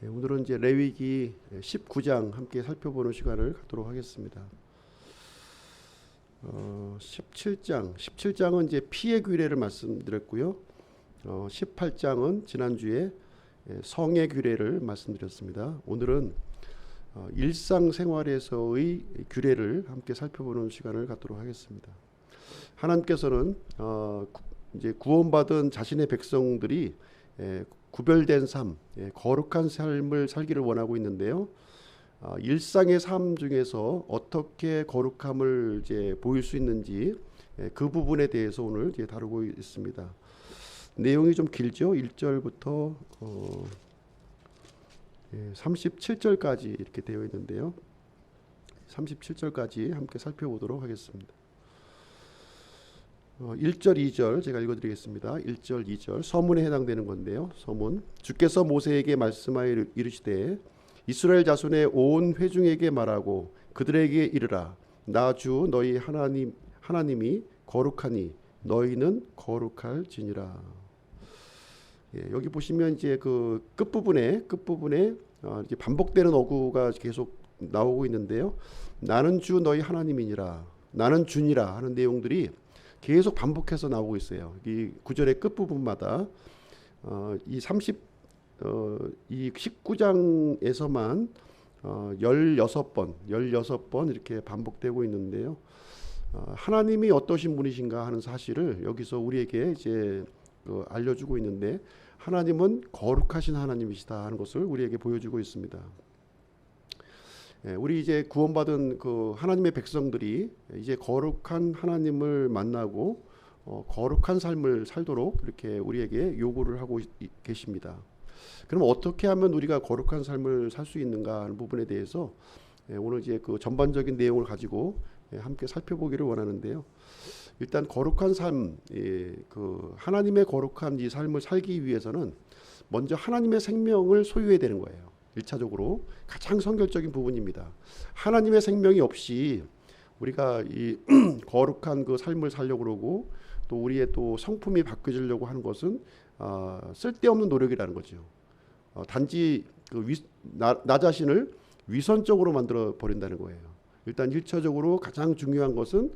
오늘은 이제 레위기 19장 함께 살펴보는 시간을 갖도록 하겠습니다. 17장은 이제 피의 규례를 말씀드렸고요. 18장은 지난주에 성의 규례를 말씀드렸습니다. 오늘은 일상생활에서의 규례를 함께 살펴보는 시간을 갖도록 하겠습니다. 하나님께서는 이제 구원받은 자신의 백성들이 구별된 삶, 거룩한 삶을 살기를 원하고 있는데요. 일상의 삶 중에서 어떻게 거룩함을 이제 보일 수 있는지 그 부분에 대해서 오늘 이제 다루고 있습니다. 내용이 좀 길죠. 1절부터 37절까지 이렇게 되어 있는데요. 37절까지 함께 살펴보도록 하겠습니다. 1절, 2절 제가 읽어드리겠습니다. 1절, 2절 서문에 해당되는 건데요. 서문. 주께서 모세에게 말씀하여 이르시되 이스라엘 자손의 온 회중에게 말하고 그들에게 이르라. 나 주 너희 하나님이 거룩하니 너희는 거룩할지니라. 여기 보시면 이제 그 끝부분에 이제 반복되는 어구가 계속 나오고 있는데요. 나는 주 너희 하나님이니라. 나는 주니라 하는 내용들이 계속 반복해서 나오고 있어요. 이 구절의 끝부분마다 이 19장에서만 16번 이렇게 반복되고 있는데요. 하나님이 어떠신 분이신가 하는 사실을 여기서 우리에게 이제 알려주고 있는데, 하나님은 거룩하신 하나님이시다 하는 것을 우리에게 보여주고 있습니다. 우리 이제 구원받은 그 하나님의 백성들이 이제 거룩한 하나님을 만나고 거룩한 삶을 살도록 이렇게 우리에게 요구를 하고 계십니다. 그럼 어떻게 하면 우리가 거룩한 삶을 살 수 있는가 하는 부분에 대해서 오늘 이제 그 전반적인 내용을 가지고 함께 살펴보기를 원하는데요. 일단 거룩한 삶, 그 하나님의 거룩한 이 삶을 살기 위해서는 먼저 하나님의 생명을 소유해야 되는 거예요. 1차적으로 가장 선결적인 부분입니다. 하나님의 생명이 없이 우리가 이 거룩한 그 삶을 살려고 그러고 또 우리의 또 성품이 바뀌어지려고 하는 것은 쓸데없는 노력이라는 거죠. 단지 나 자신을 위선적으로 만들어 버린다는 거예요. 일단 1차적으로 가장 중요한 것은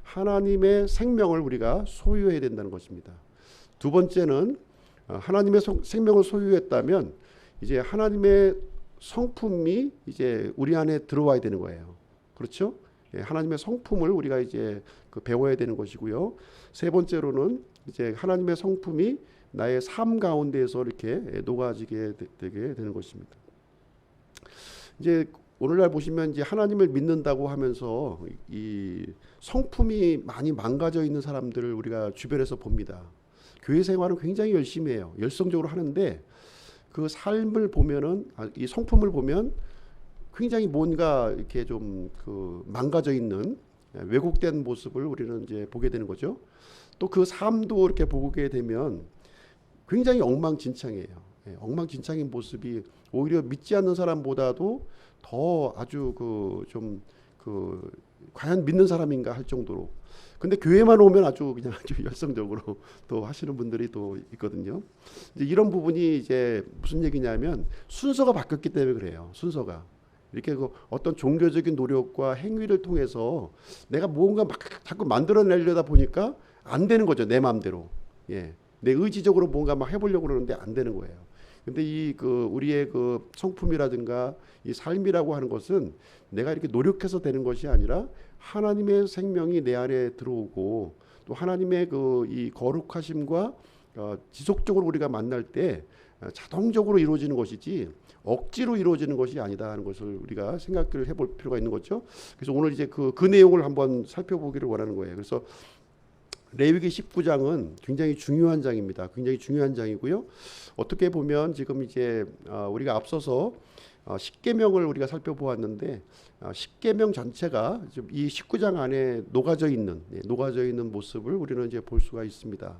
하나님의 생명을 우리가 소유해야 된다는 것입니다. 두 번째는 하나님의 생명을 소유했다면 이제 하나님의 성품이 이제 우리 안에 들어와야 되는 거예요. 그렇죠? 하나님의 성품을 우리가 이제 배워야 되는 것이고요. 세 번째로는 이제 하나님의 성품이 나의 삶 가운데에서 이렇게 녹아지게 되게 되는 것입니다. 이제 오늘날 보시면 이제 하나님을 믿는다고 하면서 이 성품이 많이 망가져 있는 사람들을 우리가 주변에서 봅니다. 교회 생활은 굉장히 열심히 해요. 열성적으로 하는데 그 삶을 보면은, 이 성품을 보면 굉장히 뭔가 이렇게 좀 그 망가져 있는 왜곡된 모습을 우리는 이제 보게 되는 거죠. 또 그 삶도 이렇게 보게 되면 굉장히 엉망진창이에요. 엉망진창인 모습이 오히려 믿지 않는 사람보다도 더 아주 과연 믿는 사람인가 할 정도로. 근데 교회만 오면 아주 그냥 아주 열성적으로 또 하시는 분들이 또 있거든요. 이제 이런 부분이 이제 무슨 얘기냐면 순서가 바뀌었기 때문에 그래요. 순서가 이렇게 어떤 종교적인 노력과 행위를 통해서 내가 뭔가 막 자꾸 만들어내려다 보니까 안 되는 거죠. 내 마음대로. 내 의지적으로 뭔가 막 해보려고 그러는데 안 되는 거예요. 근데 우리의 그 성품이라든가 이 삶이라고 하는 것은 내가 이렇게 노력해서 되는 것이 아니라 하나님의 생명이 내 안에 들어오고 또 하나님의 이 거룩하심과 지속적으로 우리가 만날 때 자동적으로 이루어지는 것이지 억지로 이루어지는 것이 아니다 하는 것을 우리가 생각을 해볼 필요가 있는 거죠. 그래서 오늘 이제 그 내용을 한번 살펴보기를 원하는 거예요. 그래서 레위기 19장은 굉장히 중요한 장입니다. 굉장히 중요한 장이고요. 어떻게 보면 지금 이제 우리가 앞서서 10계명을 우리가 살펴보았는데 10계명 전체가 이 19장 안에 녹아져 있는 모습을 우리는 이제 볼 수가 있습니다.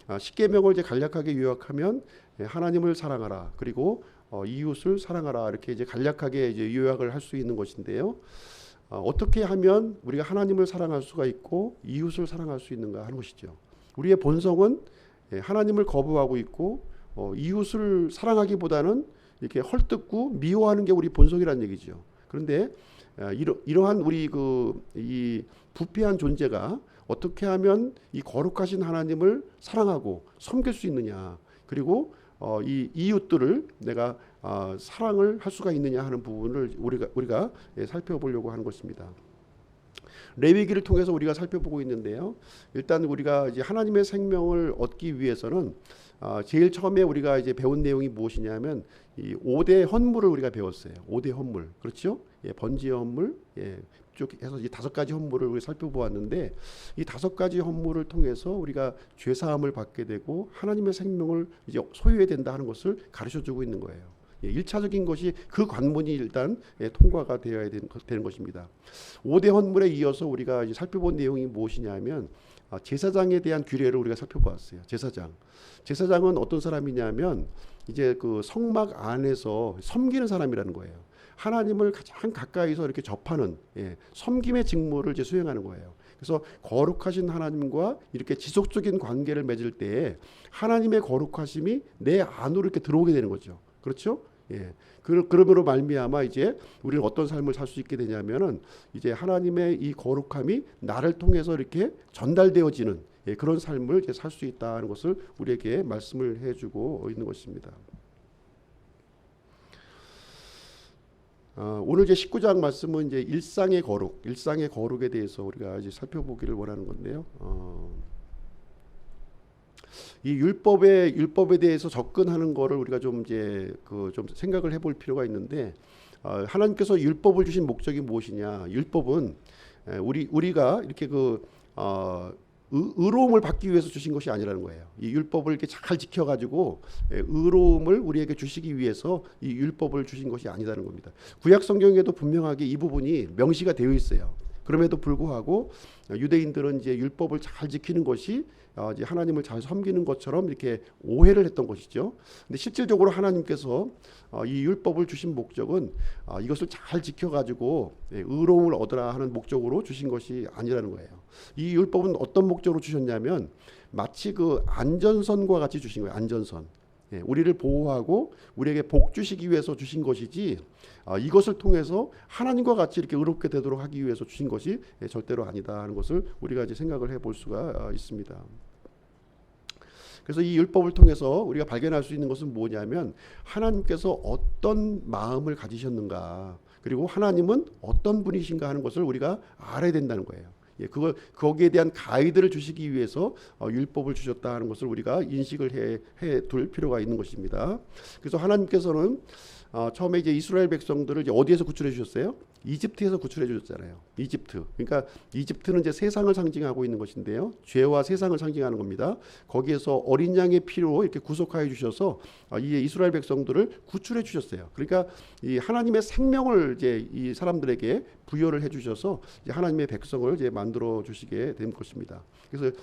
10계명을 이제 간략하게 요약하면 하나님을 사랑하라, 그리고 이웃을 사랑하라, 이렇게 이제 간략하게 이제 요약을 할 수 있는 것인데요. 어떻게 하면 우리가 하나님을 사랑할 수가 있고 이웃을 사랑할 수 있는가 하는 것이죠. 우리의 본성은 하나님을 거부하고 있고 이웃을 사랑하기보다는 이렇게 헐뜯고 미워하는 게 우리 본성이라는 얘기죠. 그런데 이러한 우리 이 부패한 존재가 어떻게 하면 이 거룩하신 하나님을 사랑하고 섬길 수 있느냐, 그리고 이 이웃들을 내가 사랑을 할 수가 있느냐 하는 부분을 우리가 살펴보려고 하는 것입니다. 레위기를 통해서 우리가 살펴보고 있는데요. 일단 우리가 이제 하나님의 생명을 얻기 위해서는 제일 처음에 우리가 이제 배운 내용이 무엇이냐면 이 5대 헌물을 우리가 배웠어요. 5대 헌물, 그렇죠? 번제 헌물, 쭉 해서 이 5가지 헌물을 우리 살펴보았는데, 이 5가지 헌물을 통해서 우리가 죄 사함을 받게 되고 하나님의 생명을 이제 소유해야 된다 하는 것을 가르쳐주고 있는 거예요. 1차적인 것이 그 관문이 일단 통과가 되어야 되는 것입니다. 5대 헌물에 이어서 우리가 이제 살펴본 내용이 무엇이냐면 제사장에 대한 규례를 우리가 살펴보았어요. 제사장은 어떤 사람이냐면 이제 그 성막 안에서 섬기는 사람이라는 거예요. 하나님을 가장 가까이서 이렇게 접하는 섬김의 직무를 이제 수행하는 거예요. 그래서 거룩하신 하나님과 이렇게 지속적인 관계를 맺을 때 하나님의 거룩하심이 내 안으로 이렇게 들어오게 되는 거죠. 그렇죠? 그러므로 말미암아 이제 우리는 어떤 삶을 살 수 있게 되냐면은 이제 하나님의 이 거룩함이 나를 통해서 이렇게 전달되어지는 그런 삶을 이제 살 수 있다는 것을 우리에게 말씀을 해주고 있는 것입니다. 오늘 이제 19장 말씀은 이제 일상의 거룩에 대해서 우리가 이제 살펴보기를 원하는 건데요. 이 율법에 대해서 접근하는 거를 우리가 좀 이제 좀 생각을 해볼 필요가 있는데, 하나님께서 율법을 주신 목적이 무엇이냐? 율법은 우리가 이렇게 의로움을 받기 위해서 주신 것이 아니라는 거예요. 이 율법을 이렇게 잘 지켜가지고 의로움을 우리에게 주시기 위해서 이 율법을 주신 것이 아니라는 겁니다. 구약 성경에도 분명하게 이 부분이 명시가 되어 있어요. 그럼에도 불구하고 유대인들은 이제 율법을 잘 지키는 것이 이제 하나님을 잘 섬기는 것처럼 이렇게 오해를 했던 것이죠. 근데 실질적으로 하나님께서 이 율법을 주신 목적은 이것을 잘 지켜가지고 의로움을 얻으라 하는 목적으로 주신 것이 아니라는 거예요. 이 율법은 어떤 목적으로 주셨냐면 마치 그 안전선과 같이 주신 거예요. 안전선. 우리를 보호하고 우리에게 복 주시기 위해서 주신 것이지, 이것을 통해서 하나님과 같이 이렇게 의롭게 되도록 하기 위해서 주신 것이 절대로 아니다 하는 것을 우리가 이제 생각을 해볼 수가 있습니다. 그래서 이 율법을 통해서 우리가 발견할 수 있는 것은 뭐냐면 하나님께서 어떤 마음을 가지셨는가, 그리고 하나님은 어떤 분이신가 하는 것을 우리가 알아야 된다는 거예요. 거기에 대한 가이드를 주시기 위해서 율법을 주셨다 하는 것을 우리가 인식을 해 둘 필요가 있는 것입니다. 그래서 하나님께서는 처음에 이제 이스라엘 백성들을 이제 어디에서 구출해 주셨어요? 이집트에서 구출해 주셨잖아요. 이집트. 그러니까 이집트는 이제 세상을 상징하고 있는 것인데요. 죄와 세상을 상징하는 겁니다. 거기에서 어린 양의 피로 이렇게 구속하여 주셔서 이 이스라엘 백성들을 구출해 주셨어요. 그러니까 이 하나님의 생명을 이제 이 사람들에게 부여를 해 주셔서 이제 하나님의 백성을 이제 만들어 주시게 된 것입니다. 그래서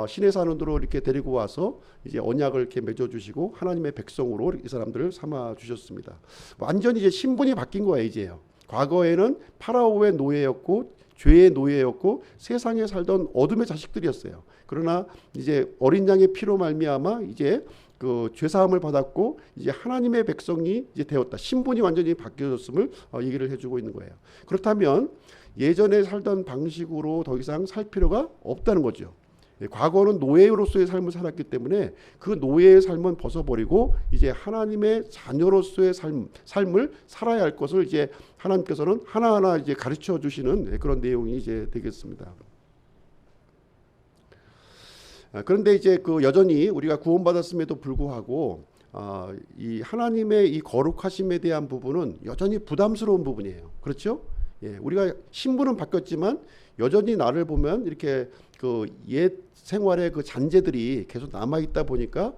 신의 산으로 이렇게 데리고 와서 이제 언약을 이렇게 맺어 주시고 하나님의 백성으로 이 사람들을 삼아 주셨습니다. 완전히 이제 신분이 바뀐 거예요, 이제요. 과거에는 파라오의 노예였고 죄의 노예였고 세상에 살던 어둠의 자식들이었어요. 그러나 이제 어린 양의 피로 말미암아 이제 그 죄 사함을 받았고 이제 하나님의 백성이 이제 되었다. 신분이 완전히 바뀌어졌음을 얘기를 해주고 있는 거예요. 그렇다면 예전에 살던 방식으로 더 이상 살 필요가 없다는 거죠. 과거는 노예로서의 삶을 살았기 때문에 그 노예의 삶은 벗어버리고 이제 하나님의 자녀로서의 삶을 살아야 할 것을 이제 하나님께서는 하나하나 이제 가르쳐 주시는 그런 내용이 이제 되겠습니다. 그런데 이제 여전히 우리가 구원받았음에도 불구하고 이 하나님의 이 거룩하심에 대한 부분은 여전히 부담스러운 부분이에요. 그렇죠? 우리가 신분은 바뀌었지만 여전히 나를 보면 이렇게 옛 생활의 잔재들이 계속 남아 있다 보니까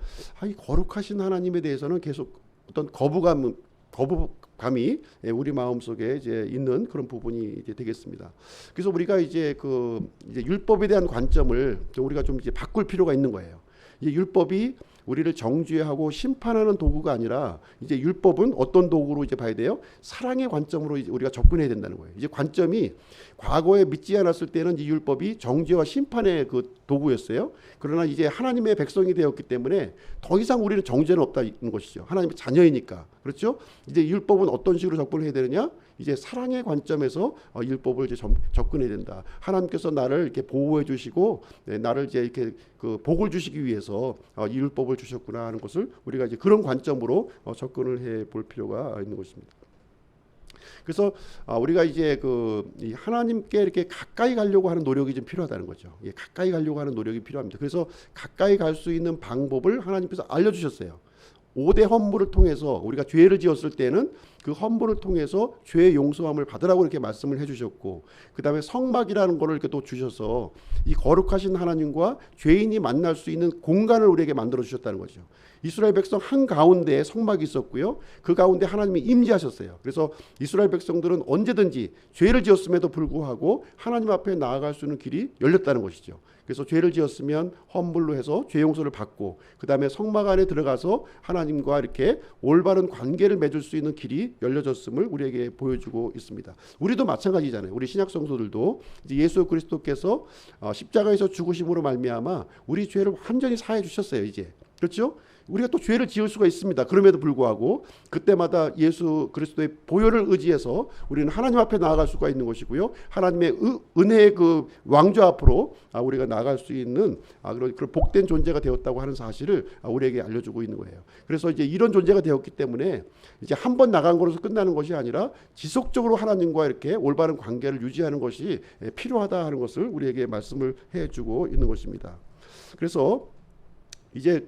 이 거룩하신 하나님에 대해서는 계속 어떤 거부감이 우리 마음 속에 이제 있는 그런 부분이 이제 되겠습니다. 그래서 우리가 이제 율법에 대한 관점을 우리가 좀 이제 바꿀 필요가 있는 거예요. 이제 율법이 우리를 정죄하고 심판하는 도구가 아니라 이제 율법은 어떤 도구로 이제 봐야 돼요? 사랑의 관점으로 이제 우리가 접근해야 된다는 거예요. 이제 관점이 과거에 믿지 않았을 때는 이 율법이 정죄와 심판의 그 도구였어요. 그러나 이제 하나님의 백성이 되었기 때문에 더 이상 우리는 정죄는 없다는 것이죠. 하나님의 자녀이니까. 그렇죠? 이제 율법은 어떤 식으로 접근을 해야 되느냐? 이제 사랑의 관점에서 율법을 이제 접근해야 된다. 하나님께서 나를 이렇게 보호해 주시고 나를 이제 이렇게 그 복을 주시기 위해서 이 율법을 주셨구나 하는 것을 우리가 이제 그런 관점으로 접근을 해 볼 필요가 있는 것입니다. 그래서 우리가 이제 이 하나님께 이렇게 가까이 가려고 하는 노력이 좀 필요하다는 거죠. 예, 가까이 가려고 하는 노력이 필요합니다. 그래서 가까이 갈 수 있는 방법을 하나님께서 알려주셨어요. 5대 헌물을 통해서 우리가 죄를 지었을 때는 그 헌물을 통해서 죄의 용서함을 받으라고 이렇게 말씀을 해주셨고, 그 다음에 성막이라는 거를 이렇게 또 주셔서 이 거룩하신 하나님과 죄인이 만날 수 있는 공간을 우리에게 만들어 주셨다는 거죠. 이스라엘 백성 한 가운데에 성막이 있었고요. 그 가운데 하나님이 임재하셨어요. 그래서 이스라엘 백성들은 언제든지 죄를 지었음에도 불구하고 하나님 앞에 나아갈 수 있는 길이 열렸다는 것이죠. 그래서 죄를 지었으면 헌물로 해서 죄 용서를 받고 그 다음에 성막 안에 들어가서 하나님과 이렇게 올바른 관계를 맺을 수 있는 길이 열려졌음을 우리에게 보여주고 있습니다. 우리도 마찬가지잖아요. 우리 신약 성도들도 이제 예수 그리스도께서 십자가에서 죽으심으로 말미암아 우리 죄를 완전히 사해 주셨어요. 이제 그렇죠? 우리가 또 죄를 지을 수가 있습니다. 그럼에도 불구하고 그때마다 예수 그리스도의 보혈을 의지해서 우리는 하나님 앞에 나아갈 수가 있는 것이고요. 하나님의 은혜의 그 왕좌 앞으로 우리가 나아갈 수 있는 그런 복된 존재가 되었다고 하는 사실을 우리에게 알려주고 있는 거예요. 그래서 이제 이런 존재가 되었기 때문에 이제 한 번 나간 것으로 끝나는 것이 아니라 지속적으로 하나님과 이렇게 올바른 관계를 유지하는 것이 필요하다 하는 것을 우리에게 말씀을 해주고 있는 것입니다. 그래서 이제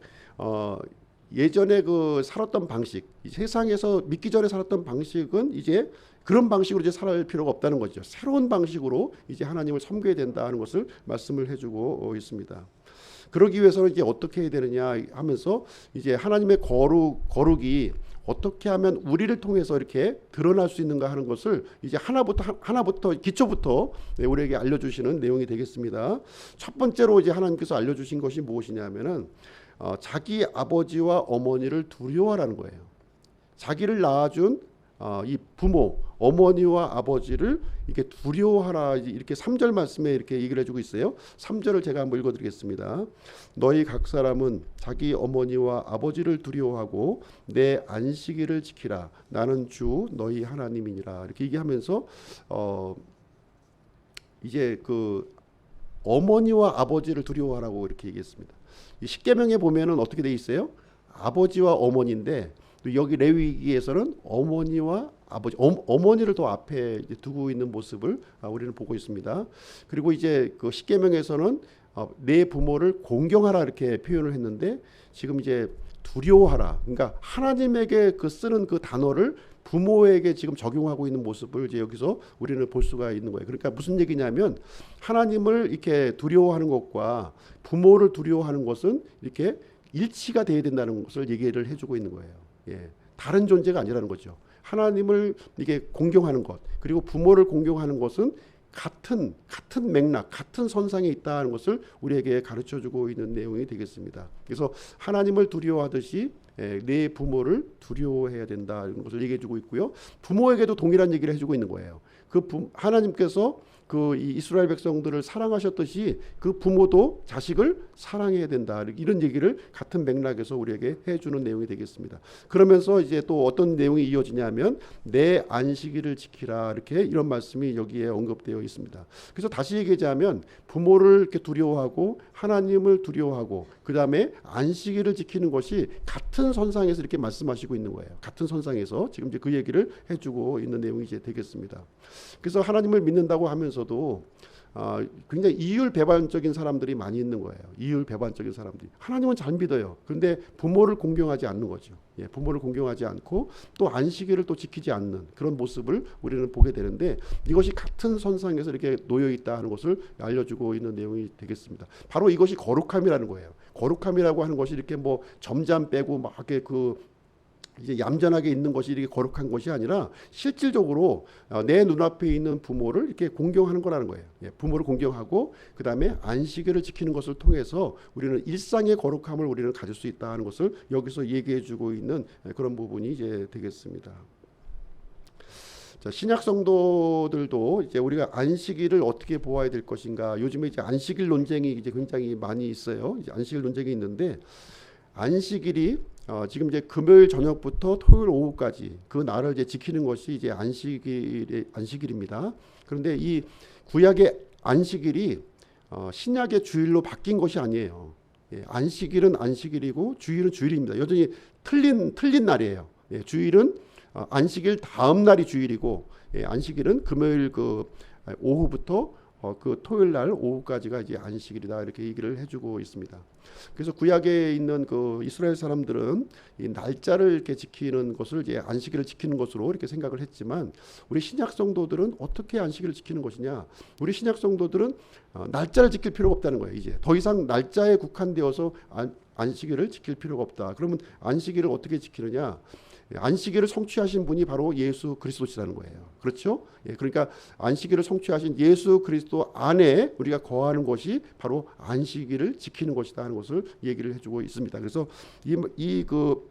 예전에 그 살았던 방식, 세상에서 믿기 전에 살았던 방식은 이제 그런 방식으로 이제 살아갈 필요가 없다는 거죠. 새로운 방식으로 이제 하나님을 섬겨야 된다는 것을 말씀을 해주고 있습니다. 그러기 위해서는 이제 어떻게 해야 되느냐 하면서 이제 하나님의 거룩이 어떻게 하면 우리를 통해서 이렇게 드러날 수 있는가 하는 것을 이제 하나부터 기초부터 우리에게 알려주시는 내용이 되겠습니다. 첫 번째로 이제 하나님께서 알려주신 것이 무엇이냐면은 자기 아버지와 어머니를 두려워하라는 거예요. 자기를 낳아준 이 부모, 어머니와 아버지를 이렇게 두려워하라, 이렇게 3절 말씀에 이렇게 얘기를 해주고 있어요. 3절을 제가 한번 읽어드리겠습니다. 너희 각 사람은 자기 어머니와 아버지를 두려워하고 내 안식일을 지키라. 나는 주 너희 하나님이니라. 이렇게 얘기하면서 이제 그 어머니와 아버지를 두려워하라고 이렇게 얘기했습니다. 이 십계명에 보면은 어떻게 돼 있어요? 아버지와 어머니인데 여기 레위기에서는 어머니와 아버지, 어머니를 더 앞에 두고 있는 모습을 우리는 보고 있습니다. 그리고 이제 그 십계명에서는 내 부모를 공경하라 이렇게 표현을 했는데 지금 이제 두려워하라. 그러니까 하나님에게 그 쓰는 그 단어를 부모에게 지금 적용하고 있는 모습을 이제 여기서 우리는 볼 수가 있는 거예요. 그러니까 무슨 얘기냐면 하나님을 이렇게 두려워하는 것과 부모를 두려워하는 것은 이렇게 일치가 돼야 된다는 것을 얘기를 해주고 있는 거예요. 예, 다른 존재가 아니라는 거죠. 하나님을 이게 공경하는 것 그리고 부모를 공경하는 것은 같은 맥락, 같은 선상에 있다는 것을 우리에게 가르쳐주고 있는 내용이 되겠습니다. 그래서 하나님을 두려워하듯이 내 부모를 두려워해야 된다는 것을 얘기해주고 있고요. 부모에게도 동일한 얘기를 해주고 있는 거예요. 하나님께서 그 이스라엘 백성들을 사랑하셨듯이 그 부모도 자식을 사랑해야 된다. 이런 얘기를 같은 맥락에서 우리에게 해주는 내용이 되겠습니다. 그러면서 이제 또 어떤 내용이 이어지냐면 내 안식일을 지키라. 이렇게 이런 말씀이 여기에 언급되어 있습니다. 그래서 다시 얘기하자면 부모를 이렇게 두려워하고 하나님을 두려워하고 그 다음에 안식일을 지키는 것이 같은 선상에서 이렇게 말씀하시고 있는 거예요. 같은 선상에서 지금 이제 그 얘기를 해주고 있는 내용이 이제 되겠습니다. 그래서 하나님을 믿는다고 하면서도 굉장히 이율배반적인 사람들이 많이 있는 거예요. 이율배반적인 사람들이 하나님은 잘 믿어요. 그런데 부모를 공경하지 않는 거죠. 예, 부모를 공경하지 않고 또 안식일을 또 지키지 않는 그런 모습을 우리는 보게 되는데 이것이 같은 선상에서 이렇게 놓여 있다 하는 것을 알려주고 있는 내용이 되겠습니다. 바로 이것이 거룩함이라는 거예요. 거룩함이라고 하는 것이 이렇게 뭐 점잠 빼고 막 이렇게 이제 얌전하게 있는 것이 이렇게 거룩한 것이 아니라 실질적으로 내 눈앞에 있는 부모를 이렇게 공경하는 거라는 거예요. 부모를 공경하고 그 다음에 안식일을 지키는 것을 통해서 우리는 일상의 거룩함을 우리는 가질 수 있다 하는 것을 여기서 얘기해주고 있는 그런 부분이 이제 되겠습니다. 자, 신약 성도들도 이제 우리가 안식일을 어떻게 보아야 될 것인가. 요즘에 이제 안식일 논쟁이 이제 굉장히 많이 있어요. 이제 안식일 논쟁이 있는데 안식일이 지금 이제 금요일 저녁부터 토요일 오후까지 그 날을 이제 지키는 것이 이제 안식일입니다. 그런데 이 구약의 안식일이 신약의 주일로 바뀐 것이 아니에요. 안식일은 안식일이고 주일은 주일입니다. 여전히 틀린 날이에요. 주일은 안식일 다음 날이 주일이고 안식일은 금요일 그 오후부터 그 토요일 날 오후까지가 이제 안식일이다 이렇게 얘기를 해주고 있습니다. 그래서 구약에 있는 그 이스라엘 사람들은 이 날짜를 이렇게 지키는 것을 이제 안식일을 지키는 것으로 이렇게 생각을 했지만 우리 신약 성도들은 어떻게 안식일을 지키는 것이냐? 우리 신약 성도들은 날짜를 지킬 필요가 없다는 거예요. 이제 더 이상 날짜에 국한되어서 안식일을 지킬 필요가 없다. 그러면 안식일을 어떻게 지키느냐? 안식일을 성취하신 분이 바로 예수 그리스도시라는 거예요. 그렇죠? 그러니까 안식일을 성취하신 예수 그리스도 안에 우리가 거하는 것이 바로 안식일을 지키는 것이다 하는 것을 얘기를 해주고 있습니다. 그래서 이 그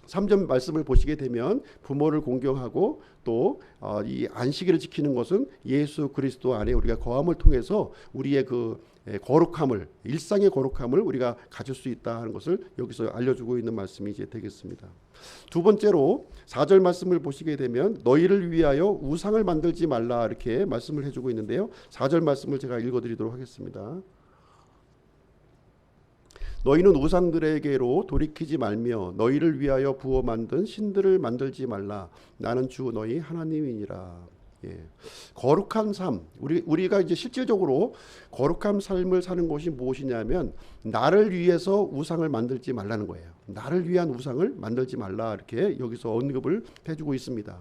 3절 말씀을 보시게 되면 부모를 공경하고 또 이 안식일을 지키는 것은 예수 그리스도 안에 우리가 거함을 통해서 우리의 그 거룩함을 일상의 거룩함을 우리가 가질 수 있다 하는 것을 여기서 알려주고 있는 말씀이 이제 되겠습니다. 두 번째로 4절 말씀을 보시게 되면 너희를 위하여 우상을 만들지 말라 이렇게 말씀을 해주고 있는데요. 4절 말씀을 제가 읽어드리도록 하겠습니다. 너희는 우상들에게로 돌이키지 말며 너희를 위하여 부어 만든 신들을 만들지 말라. 나는 주 너희 하나님이니라. 거룩한 삶, 우리가 이제 실질적으로 거룩한 삶을 사는 것이 무엇이냐면 나를 위해서 우상을 만들지 말라는 거예요. 나를 위한 우상을 만들지 말라 이렇게 여기서 언급을 해주고 있습니다.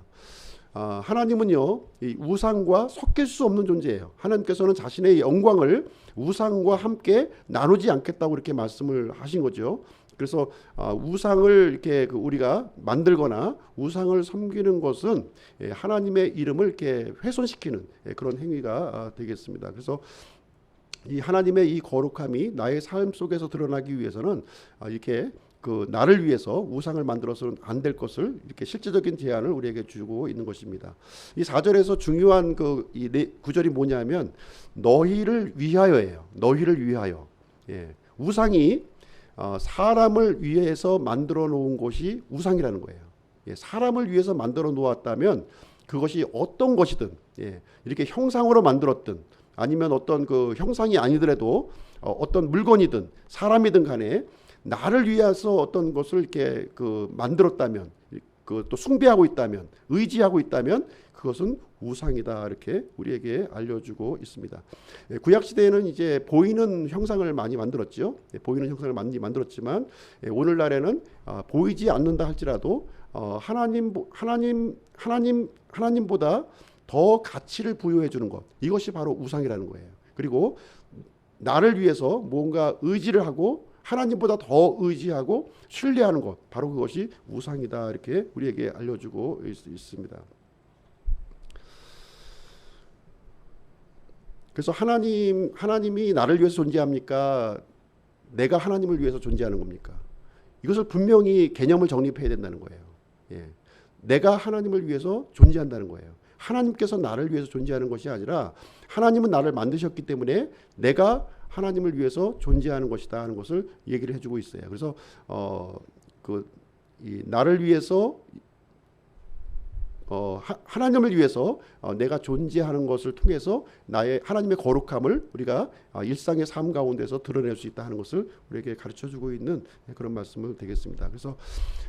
하나님은요 이 우상과 섞일 수 없는 존재예요. 하나님께서는 자신의 영광을 우상과 함께 나누지 않겠다고 이렇게 말씀을 하신 거죠. 그래서 우상을 이렇게 우리가 만들거나 우상을 섬기는 것은 하나님의 이름을 이렇게 훼손시키는 그런 행위가 되겠습니다. 그래서 이 하나님의 이 거룩함이 나의 삶 속에서 드러나기 위해서는 이렇게 그 나를 위해서 우상을 만들어서는 안 될 것을 이렇게 실제적인 제안을 우리에게 주고 있는 것입니다. 이 4절에서 중요한 그 이 구절이 뭐냐면 너희를 위하여예요. 너희를 위하여. 우상이 사람을 위해서 만들어 놓은 것이 우상이라는 거예요. 사람을 위해서 만들어 놓았다면 그것이 어떤 것이든 이렇게 형상으로 만들었든 아니면 어떤 그 형상이 아니더라도 어떤 물건이든 사람이든 간에 나를 위해서 어떤 것을 이렇게 그 만들었다면 그 또 숭배하고 있다면 의지하고 있다면 그것은 우상이다 이렇게 우리에게 알려주고 있습니다. 구약 시대에는 이제 보이는 형상을 많이 만들었죠. 보이는 형상을 많이 만들었지만 오늘날에는 보이지 않는다 할지라도 하나님보다 더 가치를 부여해 주는 것, 이것이 바로 우상이라는 거예요. 그리고 나를 위해서 뭔가 의지를 하고 하나님보다 더 의지하고 신뢰하는 것, 바로 그것이 우상이다 이렇게 우리에게 알려주고 있습니다. 그래서 하나님이 나를 위해서 존재합니까? 내가 하나님을 위해서 존재하는 겁니까? 이것을 분명히 개념을 정립해야 된다는 거예요. 내가 하나님을 위해서 존재한다는 거예요. 하나님께서 나를 위해서 존재하는 것이 아니라 하나님은 나를 만드셨기 때문에 내가 하나님을 위해서 존재하는 것이다 하는 것을 얘기를 해주고 있어요. 그래서 나를 위해서 하나님을 위해서 내가 존재하는 것을 통해서 나의 하나님의 거룩함을 우리가 일상의 삶 가운데서 드러낼 수 있다 하는 것을 우리에게 가르쳐주고 있는 그런 말씀을 되겠습니다. 그래서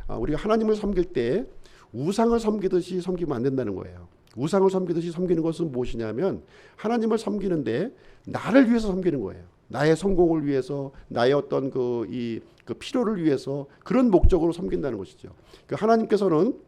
우리가 하나님을 섬길 때 우상을 섬기듯이 섬기면 안 된다는 거예요. 우상을 섬기듯이 섬기는 것은 무엇이냐면 하나님을 섬기는데 나를 위해서 섬기는 거예요. 나의 성공을 위해서, 나의 어떤 그 필요를 위해서 그런 목적으로 섬긴다는 것이죠. 그 하나님께서는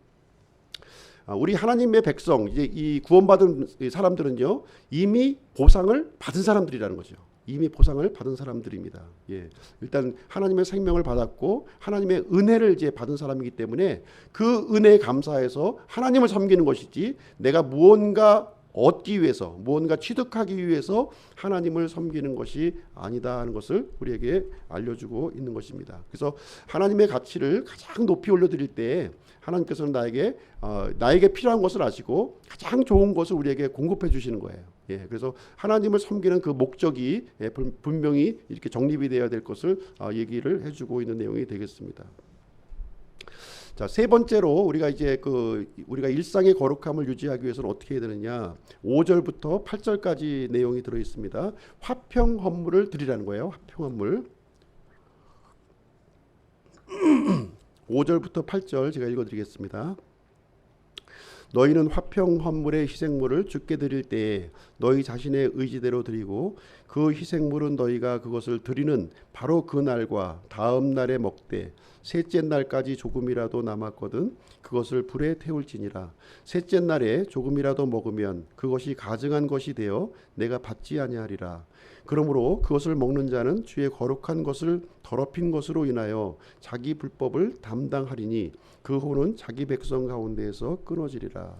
우리 하나님의 백성, 이제 이 구원받은 사람들은요 이미 보상을 받은 사람들이라는 거죠. 이미 보상을 받은 사람들입니다. 예. 일단 하나님의 생명을 받았고 하나님의 은혜를 이제 받은 사람이기 때문에 그 은혜에 감사해서 하나님을 섬기는 것이지 내가 무언가 얻기 위해서 무언가 취득하기 위해서 하나님을 섬기는 것이 아니다 하는 것을 우리에게 알려주고 있는 것입니다. 그래서 하나님의 가치를 가장 높이 올려드릴 때 하나님께서는 나에게 필요한 것을 아시고 가장 좋은 것을 우리에게 공급해 주시는 거예요. 예, 그래서 하나님을 섬기는 그 목적이 분명히 이렇게 정립이 되어야 될 것을 얘기를 해주고 있는 내용이 되겠습니다. 자, 세 번째로 우리가 이제 우리가 일상의 거룩함을 유지하기 위해서는 어떻게 해야 되느냐? 5절부터 8절까지 내용이 들어 있습니다. 화평 헌물을 드리라는 거예요. 화평 헌물. 5절부터 8절 제가 읽어드리겠습니다. 너희는 화평 헌물의 희생물을 주께 드릴 때에 너희 자신의 의지대로 드리고 그 희생물은 너희가 그것을 드리는 바로 그 날과 다음 날에 먹되 셋째 날까지 조금이라도 남았거든 그것을 불에 태울지니라. 셋째 날에 조금이라도 먹으면 그것이 가증한 것이 되어 내가 받지 아니하리라. 그러므로 그것을 먹는 자는 주의 거룩한 것을 더럽힌 것으로 인하여 자기 불법을 담당하리니 그 혼은 자기 백성 가운데에서 끊어지리라.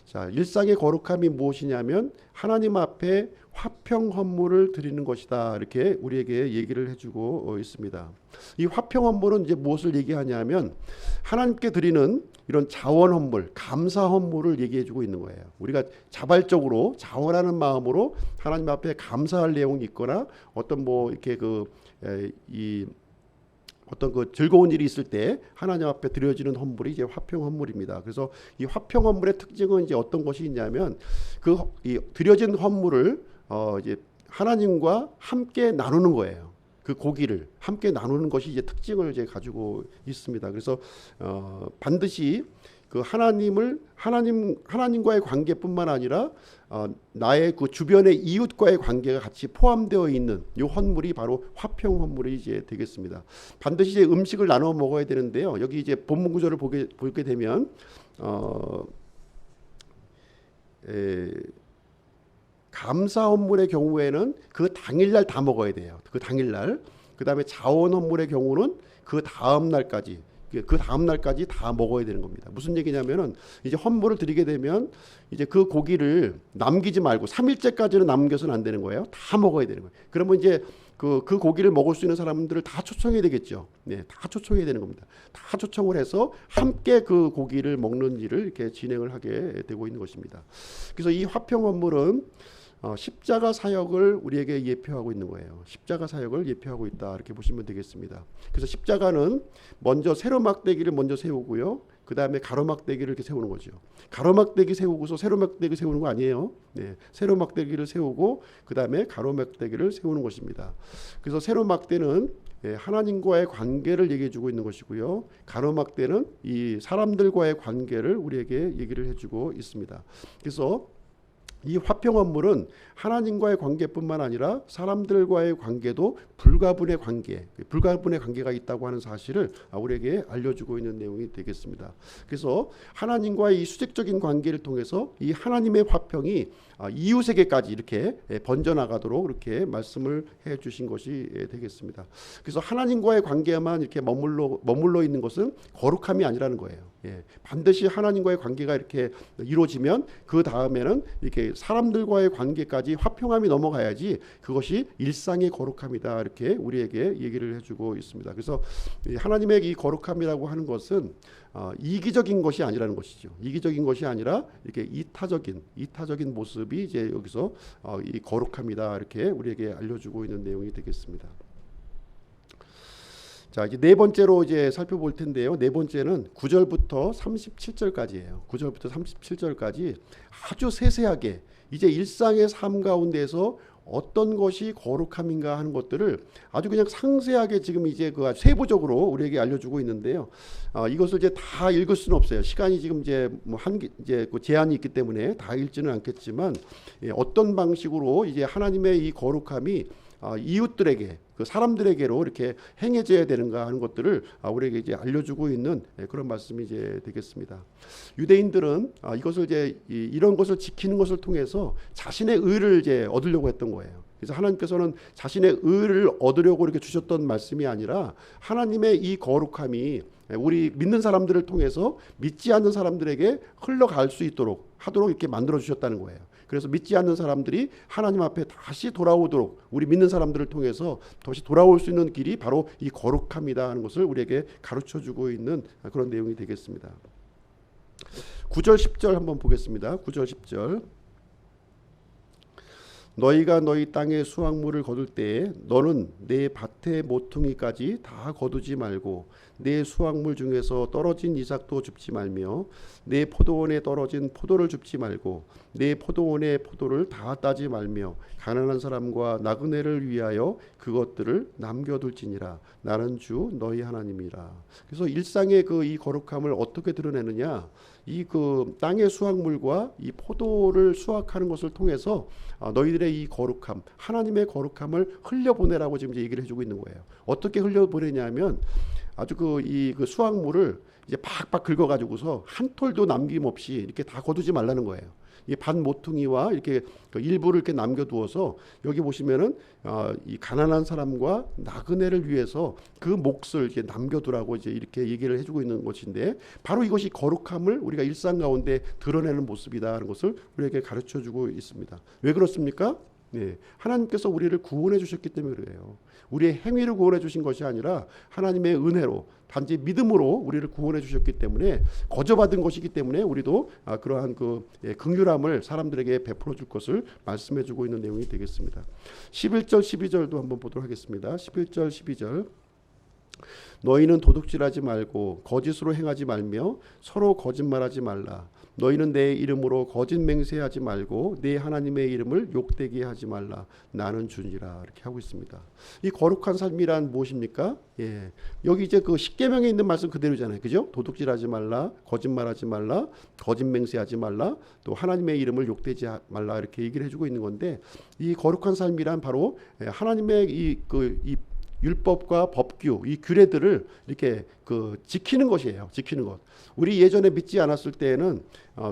자, 일상의 거룩함이 무엇이냐면 하나님 앞에 화평 헌물을 드리는 것이다. 이렇게 우리에게 얘기를 해주고 있습니다. 이 화평 헌물은 이제 무엇을 얘기하냐면 하나님께 드리는 이런 자원 헌물, 감사 헌물을 얘기해주고 있는 거예요. 우리가 자발적으로 자원하는 마음으로 하나님 앞에 감사할 내용이 있거나 어떤 이렇게 어떤 즐거운 일이 있을 때 하나님 앞에 드려지는 헌물이 이제 화평 헌물입니다. 그래서 이 화평 헌물의 특징은 이제 어떤 것이 있냐면 이 드려진 헌물을 이제 하나님과 함께 나누는 거예요. 그 고기를 함께 나누는 것이 이제 특징을 이제 가지고 있습니다. 그래서 반드시 그 하나님과의 관계뿐만 아니라 나의 그 주변의 이웃과의 관계가 같이 포함되어 있는 이 헌물이 바로 화평 헌물이 이제 되겠습니다. 반드시 이제 음식을 나눠 먹어야 되는데요. 여기 이제 본문 구절을 보게 되면 감사 헌물의 경우에는 그 당일날 다 먹어야 돼요. 그 당일날. 그 다음에 자원 헌물의 경우는 그 다음 날까지 다 먹어야 되는 겁니다. 무슨 얘기냐면은 이제 헌물을 드리게 되면 이제 그 고기를 남기지 말고 3일째까지는 남겨서는 안 되는 거예요. 다 먹어야 되는 거예요. 그러면 이제 그 고기를 먹을 수 있는 사람들을 다 초청해야 되겠죠. 네, 다 초청해야 되는 겁니다. 다 초청을 해서 함께 그 고기를 먹는 일을 이렇게 진행을 하게 되고 있는 것입니다. 그래서 이 화평 헌물은 십자가 사역을 우리에게 예표하고 있는 거예요. 십자가 사역을 예표하고 있다 이렇게 보시면 되겠습니다. 그래서 십자가는 먼저 세로막대기를 먼저 세우고요. 그 다음에 가로막대기를 이렇게 세우는 거죠. 가로막대기 세우고서 세로막대기 세우는 거 아니에요. 네, 세로막대기를 세우고 그 다음에 가로막대기를 세우는 것입니다. 그래서 세로막대는 하나님과의 관계를 얘기해주고 있는 것이고요. 가로막대는 이 사람들과의 관계를 우리에게 얘기를 해주고 있습니다. 그래서 이 화평 헌물은 하나님과의 관계뿐만 아니라 사람들과의 관계도 불가분의 관계가 있다고 하는 사실을 우리에게 알려주고 있는 내용이 되겠습니다. 그래서 하나님과의 이 수직적인 관계를 통해서 이 하나님의 화평이 이웃에게까지 이렇게 번져나가도록 이렇게 말씀을 해주신 것이 되겠습니다. 그래서 하나님과의 관계만 이렇게 머물러 있는 것은 거룩함이 아니라는 거예요. 반드시 하나님과의 관계가 이렇게 이루어지면 그 다음에는 이렇게 사람들과의 관계까지 화평함이 넘어가야지 그것이 일상의 거룩함이다 이렇게 우리에게 얘기를 해주고 있습니다. 그래서 하나님의 이 거룩함이라고 하는 것은 이기적인 것이 아니라는 것이죠. 이기적인 것이 아니라 이렇게 이타적인 모습이 이제 여기서 이 거룩함이다 이렇게 우리에게 알려주고 있는 내용이 되겠습니다. 자, 이제 네 번째로 이제 살펴볼 텐데요. 네 번째는 9절부터 37절까지예요. 9절부터 37절까지 아주 세세하게 이제 일상의 삶 가운데서 어떤 것이 거룩함인가 하는 것들을 아주 그냥 상세하게 지금 이제 그 세부적으로 우리에게 알려주고 있는데요. 이것을 이제 다 읽을 수는 없어요. 시간이 지금 이제 이제 그 제한이 있기 때문에 다 읽지는 않겠지만 어떤 방식으로 이제 하나님의 이 거룩함이 이웃들에게 그 사람들에게로 이렇게 행해져야 되는가 하는 것들을 우리에게 이제 알려주고 있는 그런 말씀이 이제 되겠습니다. 유대인들은 이것을 이제 이런 것을 지키는 것을 통해서 자신의 의를 이제 얻으려고 했던 거예요. 그래서 하나님께서는 자신의 의를 얻으려고 이렇게 주셨던 말씀이 아니라 하나님의 이 거룩함이 우리 믿는 사람들을 통해서 믿지 않는 사람들에게 흘러갈 수 있도록 하도록 이렇게 만들어 주셨다는 거예요. 그래서 믿지 않는 사람들이 하나님 앞에 다시 돌아오도록 우리 믿는 사람들을 통해서 다시 돌아올 수 있는 길이 바로 이 거룩함이다 하는 것을 우리에게 가르쳐 주고 있는 그런 내용이 되겠습니다. 9절 10절 한번 보겠습니다. 9절 10절. 너희가 너희 땅의 수확물을 거둘 때에 너는 내 밭의 모퉁이까지 다 거두지 말고 내 수확물 중에서 떨어진 이삭도 줍지 말며 내 포도원에 떨어진 포도를 줍지 말고 내 포도원의 포도를 다 따지 말며 가난한 사람과 나그네를 위하여 그것들을 남겨둘지니라. 나는 주 너희 하나님이라. 그래서 일상의 이 거룩함을 어떻게 드러내느냐? 이 땅의 수확물과 이 포도를 수확하는 것을 통해서 너희들의 이 거룩함, 하나님의 거룩함을 흘려보내라고 지금 이제 얘기를 해주고 있는 거예요. 어떻게 흘려보내냐면 아주 이 수확물을 이제 팍팍 긁어가지고서 한 톨도 남김없이 이렇게 다 거두지 말라는 거예요. 이 밭 모퉁이와 이렇게 일부를 이렇게 남겨두어서 여기 보시면은 이 가난한 사람과 나그네를 위해서 그 몫을 이렇게 남겨두라고 이제 이렇게 얘기를 해주고 있는 것인데 바로 이것이 거룩함을 우리가 일상 가운데 드러내는 모습이다라는 것을 우리에게 가르쳐주고 있습니다. 왜 그렇습니까? 네, 하나님께서 우리를 구원해 주셨기 때문에 그래요. 우리의 행위를 구원해 주신 것이 아니라 하나님의 은혜로 단지 믿음으로 우리를 구원해 주셨기 때문에 거저받은 것이기 때문에 우리도 그러한 긍휼함을 사람들에게 베풀어 줄 것을 말씀해 주고 있는 내용이 되겠습니다. 11절 12절도 한번 보도록 하겠습니다. 11절 12절. 너희는 도둑질하지 말고 거짓으로 행하지 말며 서로 거짓말하지 말라. 너희는 내 이름으로 거짓 맹세하지 말고 내 하나님의 이름을 욕되게 하지 말라. 나는 주니라. 이렇게 하고 있습니다. 이 거룩한 삶이란 무엇입니까? 예, 여기 이제 그 십계명에 있는 말씀 그대로잖아요, 그죠? 도둑질하지 말라, 거짓말하지 말라, 거짓 맹세하지 말라, 또 하나님의 이름을 욕되지 말라 이렇게 얘기를 해주고 있는 건데 이 거룩한 삶이란 바로 하나님의 이 율법과 법규, 이 규례들을 이렇게 지키는 것이에요. 지키는 것. 우리 예전에 믿지 않았을 때에는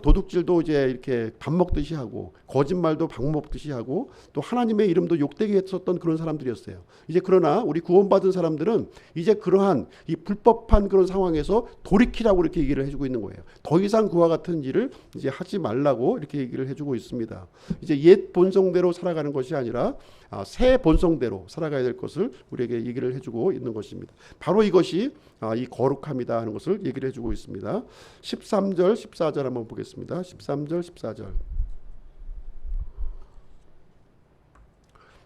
도둑질도 이제 이렇게 밥 먹듯이 하고 거짓말도 밥 먹듯이 하고 또 하나님의 이름도 욕되게 했었던 그런 사람들이었어요. 이제 그러나 우리 구원받은 사람들은 이제 그러한 이 불법한 그런 상황에서 돌이키라고 이렇게 얘기를 해주고 있는 거예요. 더 이상 그와 같은 일을 이제 하지 말라고 이렇게 얘기를 해주고 있습니다. 이제 옛 본성대로 살아가는 것이 아니라 새 본성대로 살아가야 될 것을 우리에게 얘기를 해주고 있는 것입니다. 바로 이것이 이 거룩함이다 하는 것을 얘기를 해주고 있습니다. 13절 14절 한번 보겠습니다. 13절 14절.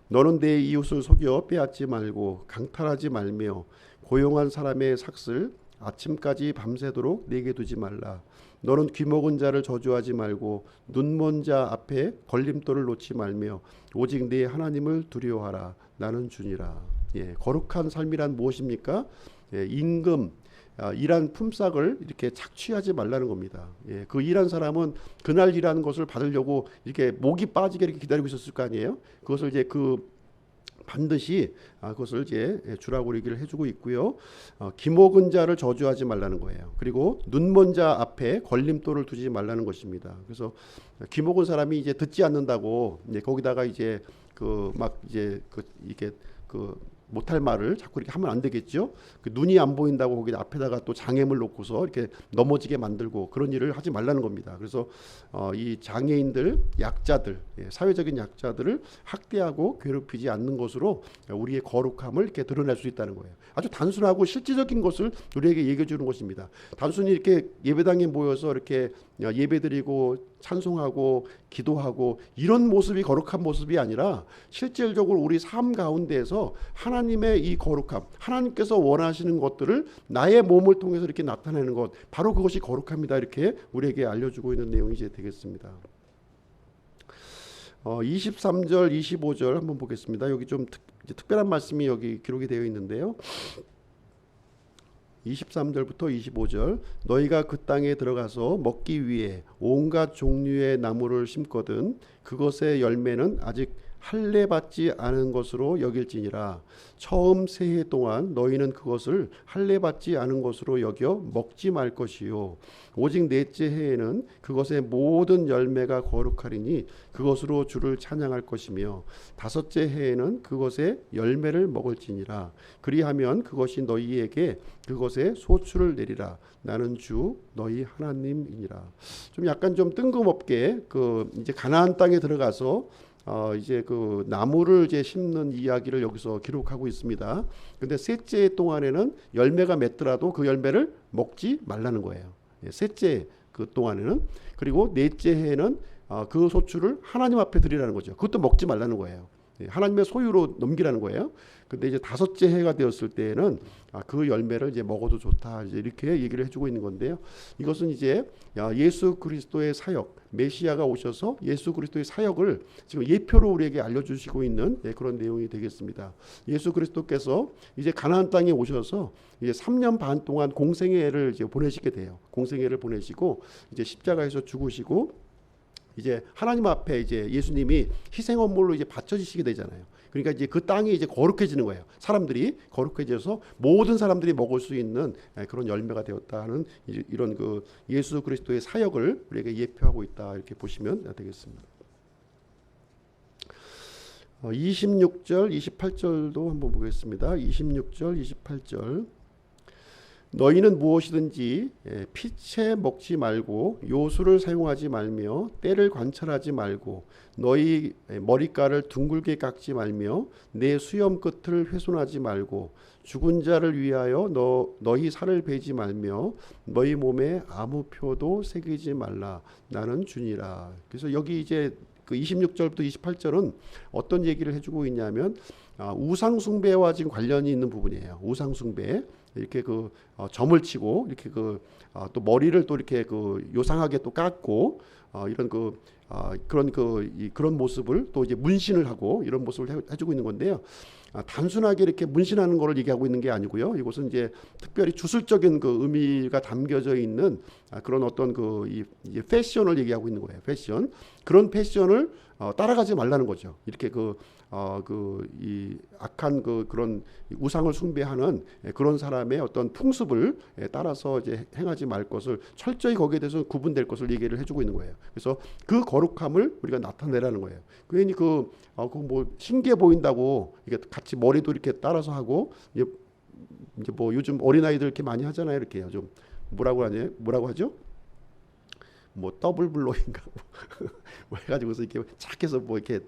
너는 내 이웃을 속여 빼앗지 말고 강탈하지 말며 고용한 사람의 삭슬 아침까지 밤새도록 내게 두지 말라. 너는 귀먹은 자를 저주하지 말고 눈먼 자 앞에 걸림돌을 놓지 말며 오직 네 하나님을 두려워하라. 나는 주니라. 예, 거룩한 삶이란 무엇입니까? 예, 임금, 일한 품삯을 이렇게 착취하지 말라는 겁니다. 예, 그 일한 사람은 그날 일하는 것을 받으려고 이렇게 목이 빠지게 이렇게 기다리고 있었을 거 아니에요? 그것을 이제 반드시 그것을 이제 주라고 얘기를 해주고 있고요. 기먹은 자를 저주하지 말라는 거예요. 그리고 눈먼 자 앞에 걸림돌을 두지 말라는 것입니다. 그래서 기먹은 사람이 이제 듣지 않는다고 이제 거기다가 이제 이게 못할 말을 자꾸 이렇게 하면 안 되겠죠. 눈이 안 보인다고 거기 앞에다가 또 장애물 놓고서 이렇게 넘어지게 만들고 그런 일을 하지 말라는 겁니다. 그래서 이 장애인들, 약자들, 사회적인 약자들을 학대하고 괴롭히지 않는 것으로 우리의 거룩함을 이렇게 드러낼 수 있다는 거예요. 아주 단순하고 실질적인 것을 우리에게 얘기해 주는 것입니다. 단순히 이렇게 예배당에 모여서 이렇게 예배드리고 찬송하고 기도하고 이런 모습이 거룩한 모습이 아니라 실질적으로 우리 삶 가운데에서 하나님의 이 거룩함, 하나님께서 원하시는 것들을 나의 몸을 통해서 이렇게 나타내는 것, 바로 그것이 거룩합니다. 이렇게 우리에게 알려주고 있는 내용이 이제 되겠습니다. 23절, 25절 한번 보겠습니다. 여기 좀 특별한 말씀이 여기 기록이 되어 있는데요. 23절부터 25절. 너희가 그 땅에 들어가서 먹기 위해 온갖 종류의 나무를 심거든 그것의 열매는 아직 할례 받지 않은 것으로 여길지니라. 처음 새해 동안 너희는 그것을 할례 받지 않은 것으로 여겨 먹지 말 것이요 오직 넷째 해에는 그것의 모든 열매가 거룩하리니 그것으로 주를 찬양할 것이며 다섯째 해에는 그것의 열매를 먹을지니라. 그리하면 그것이 너희에게 그것의 소출을 내리라. 나는 주 너희 하나님이니라. 좀 약간 좀 뜬금없게 이제 가나안 땅에 들어가서 이제 그 나무를 이제 심는 이야기를 여기서 기록하고 있습니다. 근데 셋째 동안에는 열매가 맺더라도 그 열매를 먹지 말라는 거예요. 셋째 그 동안에는. 그리고 넷째 해에는 그 소출을 하나님 앞에 드리라는 거죠. 그것도 먹지 말라는 거예요. 하나님의 소유로 넘기라는 거예요. 근데 이제 다섯째 해가 되었을 때에는 그 열매를 이제 먹어도 좋다. 이제 이렇게 얘기를 해주고 있는 건데요. 이것은 이제 예수 그리스도의 사역, 메시아가 오셔서 예수 그리스도의 사역을 지금 예표로 우리에게 알려주시고 있는 그런 내용이 되겠습니다. 예수 그리스도께서 이제 가나안 땅에 오셔서 이제 3년 반 동안 공생애를 이제 보내시게 돼요. 공생애를 보내시고 이제 십자가에서 죽으시고 이제 하나님 앞에 이제 예수님이 희생헌물로 이제 바쳐지시게 되잖아요. 그러니까 이제 그 땅이 이제 거룩해지는 거예요. 사람들이 거룩해져서 모든 사람들이 먹을 수 있는 그런 열매가 되었다 하는 이런 그 예수 그리스도의 사역을 우리에게 예표하고 있다 이렇게 보시면 되겠습니다. 26절, 28절도 한번 보겠습니다. 26절, 28절. 너희는 무엇이든지 피채 먹지 말고 요술을 사용하지 말며 때를 관찰하지 말고 너희 머리카락을 둥글게 깎지 말며 내 수염 끝을 훼손하지 말고 죽은 자를 위하여 너희 살을 베지 말며 너희 몸에 아무 표도 새기지 말라. 나는 주니라. 그래서 여기 이제 그 26절부터 28절은 어떤 얘기를 해주고 있냐면 우상 숭배와 지금 관련이 있는 부분이에요. 우상 숭배. 이렇게 점을 치고 이렇게 또 머리를 또 이렇게 요상하게 또 깎고 이런 그런 모습을 또 이제 문신을 하고 이런 모습을 해주고 있는 건데요. 단순하게 이렇게 문신하는 것을 얘기하고 있는 게 아니고요. 이것은 이제 특별히 주술적인 의미가 담겨져 있는 그런 어떤 이 패션을 얘기하고 있는 거예요. 패션. 그런 패션을 따라가지 말라는 거죠. 이렇게 이 악한 그런 우상을 숭배하는 그런 사람의 어떤 풍습을 따라서 이제 행하지 말 것을 철저히 거기에 대해서 구분될 것을 얘기를 해주고 있는 거예요. 그래서 그 거룩함을 우리가 나타내라는 거예요. 괜히 뭐 신기해 보인다고 이게 같이 머리도 이렇게 따라서 하고 이제 뭐 요즘 어린아이들 이렇게 많이 하잖아요. 이렇게 좀 뭐라고 하죠? 뭐 더블 블로인가 뭐 해가지고서 이렇게 착해서 뭐 이렇게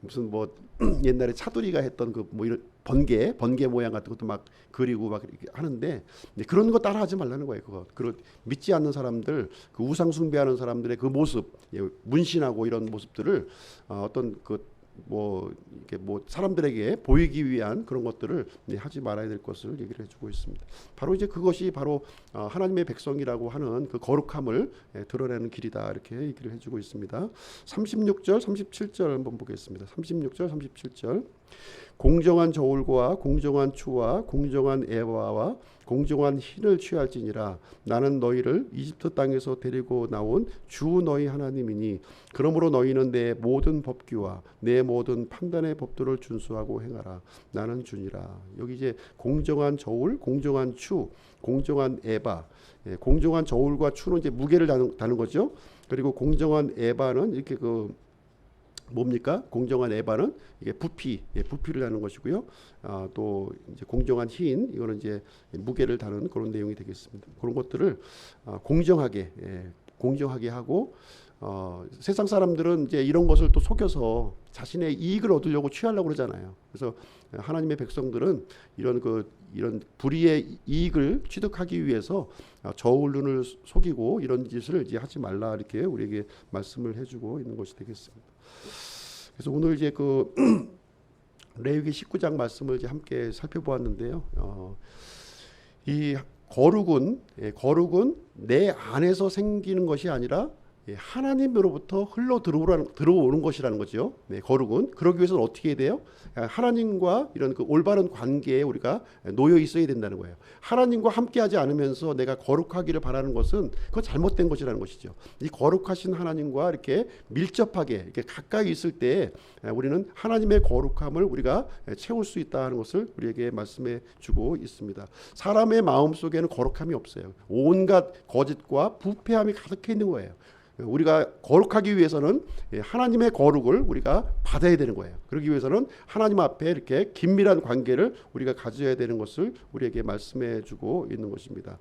무슨 뭐 옛날에 차두리가 했던 뭐 이런 번개 모양 같은 것도 막 그리고 막 이렇게 하는데 그런 거 따라하지 말라는 거예요. 그런 믿지 않는 사람들, 그 우상 숭배하는 사람들의 그 모습, 문신하고 이런 모습들을 어떤 이렇게 사람들에게 보이기 위한 그런 것들을 하지 말아야 될 것을 얘기를 해주고 있습니다. 바로 이제 그것이 바로 하나님의 백성이라고 하는 그 거룩함을 드러내는 길이다 이렇게 얘기를 해주고 있습니다. 36절, 37절 한번 보겠습니다. 36절, 37절. 공정한 저울과 공정한 추와 공정한 에바와 공정한 흰을 취할지니라. 나는 너희를 이집트 땅에서 데리고 나온 주 너희 하나님이니 그러므로 너희는 내 모든 법규와 내 모든 판단의 법도를 준수하고 행하라. 나는 주니라. 여기 이제 공정한 저울, 공정한 추, 공정한 에바. 공정한 저울과 추는 이제 무게를 다는 거죠. 그리고 공정한 에바는 이렇게 뭡니까? 공정한 에바는 이게 부피를 하는 것이고요. 또 이제 공정한 흰 이거는 이제 무게를 다는 그런 내용이 되겠습니다. 그런 것들을 공정하게 하고 세상 사람들은 이제 이런 것을 또 속여서 자신의 이익을 얻으려고 취하려고 그러잖아요. 그래서 하나님의 백성들은 이런 불의의 이익을 취득하기 위해서 저울 눈을 속이고 이런 짓을 이제 하지 말라 이렇게 우리에게 말씀을 해주고 있는 것이 되겠습니다. 그래서 오늘 이제 레위기 19장 말씀을 이제 함께 살펴보았는데요. 이 거룩은 내 안에서 생기는 것이 아니라 하나님으로부터 들어오는 것이라는 거죠. 거룩은 그러기 위해서는 어떻게 해야 돼요? 하나님과 이런 그 올바른 관계에 우리가 놓여 있어야 된다는 거예요. 하나님과 함께하지 않으면서 내가 거룩하기를 바라는 것은 그건 잘못된 것이라는 것이죠. 이 거룩하신 하나님과 이렇게 밀접하게 이렇게 가까이 있을 때 우리는 하나님의 거룩함을 우리가 채울 수 있다는 것을 우리에게 말씀해 주고 있습니다. 사람의 마음 속에는 거룩함이 없어요. 온갖 거짓과 부패함이 가득해 있는 거예요. 우리가 거룩하기 위해서는 하나님의 거룩을 우리가 받아야 되는 거예요. 그러기 위해서는 하나님 앞에 이렇게 긴밀한 관계를 우리가 가져야 되는 것을 우리에게 말씀해 주고 있는 것입니다.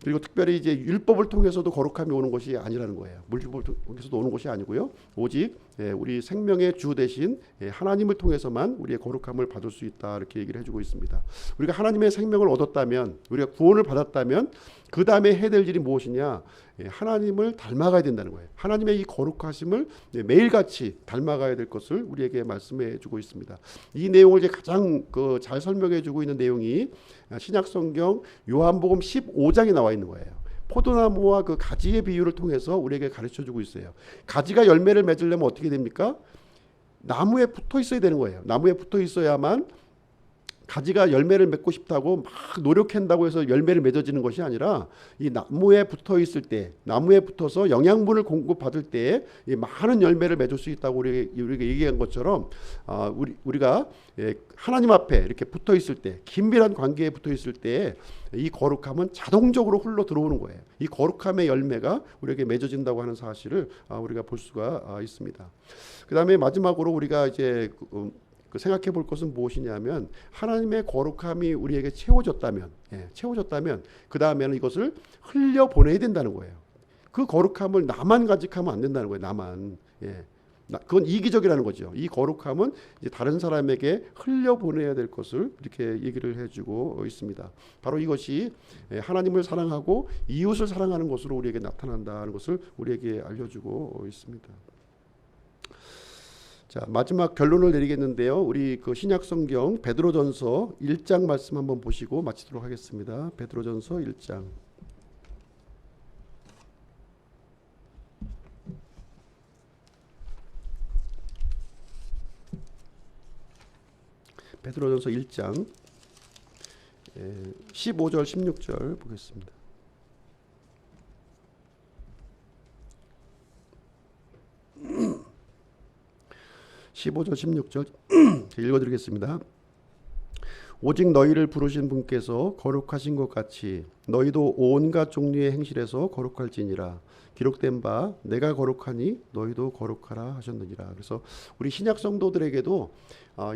그리고 특별히 이제 율법을 통해서도 거룩함이 오는 것이 아니라는 거예요. 물질법을 통해서도 오는 것이 아니고요. 오직 우리 생명의 주 대신 하나님을 통해서만 우리의 거룩함을 받을 수 있다, 이렇게 얘기를 해주고 있습니다. 우리가 하나님의 생명을 얻었다면, 우리가 구원을 받았다면 그 다음에 해야 될 일이 무엇이냐? 하나님을 닮아가야 된다는 거예요. 하나님의 이 거룩하심을 매일같이 닮아가야 될 것을 우리에게 말씀해 주고 있습니다. 이 내용을 이제 가장 잘 설명해 주고 있는 내용이 신약성경 요한복음 15장에 나와 있는 거예요. 포도나무와 그 가지의 비유를 통해서 우리에게 가르쳐 주고 있어요. 가지가 열매를 맺으려면 어떻게 됩니까? 나무에 붙어 있어야 되는 거예요. 나무에 붙어 있어야만 가지가 열매를 맺고 싶다고 막 노력한다고 해서 열매를 맺어지는 것이 아니라 이 나무에 붙어 있을 때, 나무에 붙어서 영양분을 공급받을 때 많은 열매를 맺을 수 있다고 우리가 얘기한 것처럼 우리가 하나님 앞에 이렇게 붙어 있을 때, 긴밀한 관계에 붙어 있을 때 이 거룩함은 자동적으로 흘러 들어오는 거예요. 이 거룩함의 열매가 우리에게 맺어진다고 하는 사실을 우리가 볼 수가 있습니다. 그 다음에 마지막으로 우리가 이제 생각해 볼 것은 무엇이냐면, 하나님의 거룩함이 우리에게 채워졌다면 그 다음에는 이것을 흘려 보내야 된다는 거예요. 그 거룩함을 나만 간직하면 안 된다는 거예요. 나만. 그건 이기적이라는 거죠. 이 거룩함은 이제 다른 사람에게 흘려 보내야 될 것을 이렇게 얘기를 해주고 있습니다. 바로 이것이 하나님을 사랑하고 이웃을 사랑하는 것으로 우리에게 나타난다는 것을 우리에게 알려주고 있습니다. 자, 마지막 결론을 내리겠는데요. 우리 그 신약성경 베드로전서 1장 말씀 한번 보시고 마치도록 하겠습니다. 베드로전서 1장. 베드로전서 1장 15절 16절 보겠습니다. (15절) (16절) 읽어드리겠습니다. 오직 너희를 부르신 분께서 거룩하신 것 같이 너희도 온갖 종류의 행실에서 거룩할지니라. 기록된 바 내가 거룩하니 너희도 거룩하라 하셨느니라. 그래서 우리 신약 성도들에게도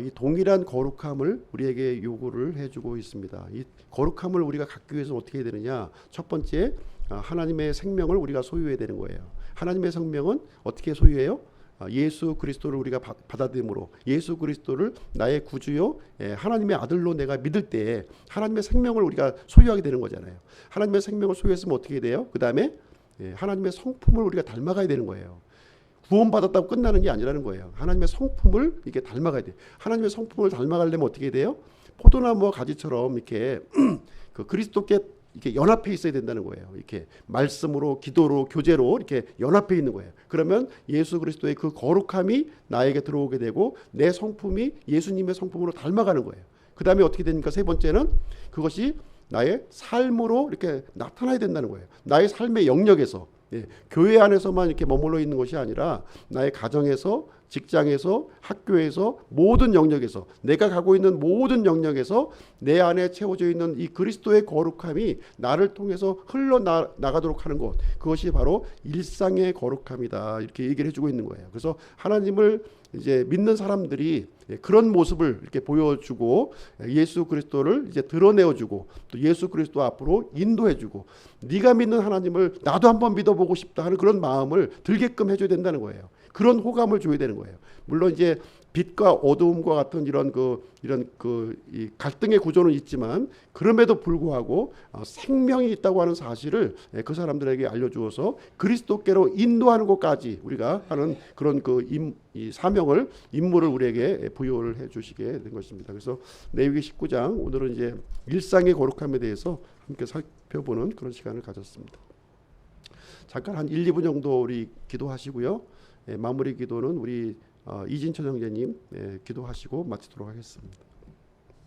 이 동일한 거룩함을 우리에게 요구를 해주고 있습니다. 이 거룩함을 우리가 갖기 위해서 어떻게 해야 되느냐? 첫 번째, 하나님의 생명을 우리가 소유해야 되는 거예요. 하나님의 생명은 어떻게 소유해요? 예수 그리스도를 우리가 받아들임으로, 예수 그리스도를 나의 구주요 하나님의 아들로 내가 믿을 때 하나님의 생명을 우리가 소유하게 되는 거잖아요. 하나님의 생명을 소유했으면 어떻게 돼요? 그 다음에 하나님의 성품을 우리가 닮아가야 되는 거예요. 구원받았다고 끝나는 게 아니라는 거예요. 하나님의 성품을 이렇게 닮아가야 돼요. 하나님의 성품을 닮아가려면 어떻게 돼요? 포도나무와 가지처럼 이렇게 그 그리스도께 이렇게 연합해 있어야 된다는 거예요. 이렇게 말씀으로, 기도로, 교제로 이렇게 연합해 있는 거예요. 그러면 예수 그리스도의 그 거룩함이 나에게 들어오게 되고 내 성품이 예수님의 성품으로 닮아가는 거예요. 그 다음에 어떻게 됩니까? 세 번째는 그것이 나의 삶으로 이렇게 나타나야 된다는 거예요. 나의 삶의 영역에서, 교회 안에서만 이렇게 머물러 있는 것이 아니라 나의 가정에서, 직장에서, 학교에서, 모든 영역에서, 내가 가고 있는 모든 영역에서 내 안에 채워져 있는 이 그리스도의 거룩함이 나를 통해서 흘러나가도록 하는 것, 그것이 바로 일상의 거룩함이다, 이렇게 얘기를 해주고 있는 거예요. 그래서 하나님을 이제 믿는 사람들이 그런 모습을 이렇게 보여주고 예수 그리스도를 이제 드러내어주고 또 예수 그리스도 앞으로 인도해주고, 네가 믿는 하나님을 나도 한번 믿어보고 싶다 하는 그런 마음을 들게끔 해줘야 된다는 거예요. 그런 호감을 줘야 되는 거예요. 물론 이제 빛과 어두움과 같은 이런 이 갈등의 구조는 있지만, 그럼에도 불구하고 생명이 있다고 하는 사실을 그 사람들에게 알려주어서 그리스도께로 인도하는 것까지 우리가 하는 그런 이 사명을, 임무를 우리에게 부여를 해주시게 된 것입니다. 그래서 레위기 19장, 오늘은 이제 일상의 거룩함에 대해서 함께 살펴보는 그런 시간을 가졌습니다. 잠깐 한 1, 2분 정도 우리 기도하시고요. 마무리 기도는 우리 이진철 형제님 기도하시고 마치도록 하겠습니다.